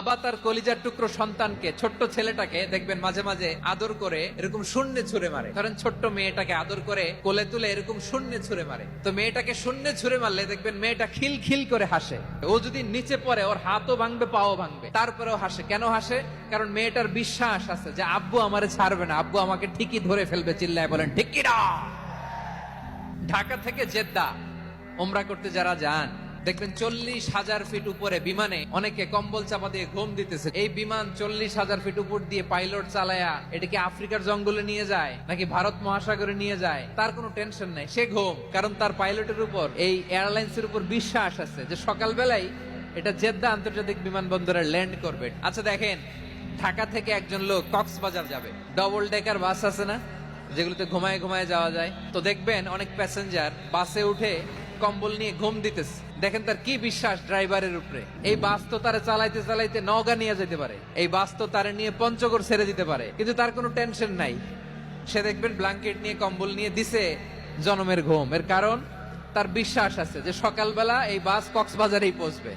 বাবা তার কলিজার টুকরো সন্তানকে, ছোট্ট ছেলেটাকে দেখবেন মাঝে মাঝে আদর করে এরকম শূন্যে ছুঁড়ে মারে। ধরেন ছোট্ট মেয়েটাকে আদর করে কোলে তুলে এরকম শূন্যে ছুঁড়ে মারে। তো মেয়েটাকে শূন্যে ছুঁড়ে মারলে দেখবেন মেয়েটা খিল খিল করে হাসে। ও যদি নিচে পড়ে ওর হাতও ভাঙবে, পাও ভাঙবে, তারপরেও হাসে। কেন হাসে? কারণ মেয়েটার বিশ্বাস আছে যে আব্বু আমারে ছাড়বে না, আব্বু আমাকে ঠিকই ধরে ফেলবে। চিল্লায় বলেন ঠিক কি না? ঢাকা থেকে জেদ্দা ওমরা করতে যারা যান দেখবেন 40,000 ফিট উপরে বিমানে অনেকে কম্বল চাপা দিয়ে ঘুম দিতেছে। এই বিমান 40,000 ফিট উপর দিয়ে পাইলট চালায়া এটাকে আফ্রিকার জঙ্গলে নিয়ে যায় নাকি ভারত মহাসাগরে নিয়ে যায় তার কোনো টেনশন নাই, সে ঘুম। কারণ তার পাইলটের উপর, এই এয়ারলাইন্স এর উপর বিশ্বাস আছে যে সকালবেলায় এটা জেদ্দা আন্তর্জাতিক বিমানবন্দরে ল্যান্ড করবে। আচ্ছা দেখেন, ঢাকা থেকে একজন লোক কক্সবাজার যাবে, ডবল ডেকার বাস আছে না যেগুলোতে ঘুমায় ঘুমায় যাওয়া যায়, তো দেখবেন অনেক প্যাসেঞ্জার বাসে উঠে কম্বল নিয়ে ঘুম দিতেছে। দেখেন তার কি বিশ্বাস ড্রাইভারের উপরে। এই বাস তো তারা চালাইতে চালাইতে নওগাঁ নিয়ে যেতে পারে, এই বাস তো তারা নিয়ে পঞ্চগড় ছেড়ে দিতে পারে, কিন্তু তার কোনো টেনশন নাই। সে দেখবেন ব্ল্যাঙ্কেট নিয়ে কম্বল নিয়ে দিছে জনমের ঘুম। এর কারণ তার বিশ্বাস আছে যে সকালবেলা এই বাস কক্সবাজারেই পৌঁছবে।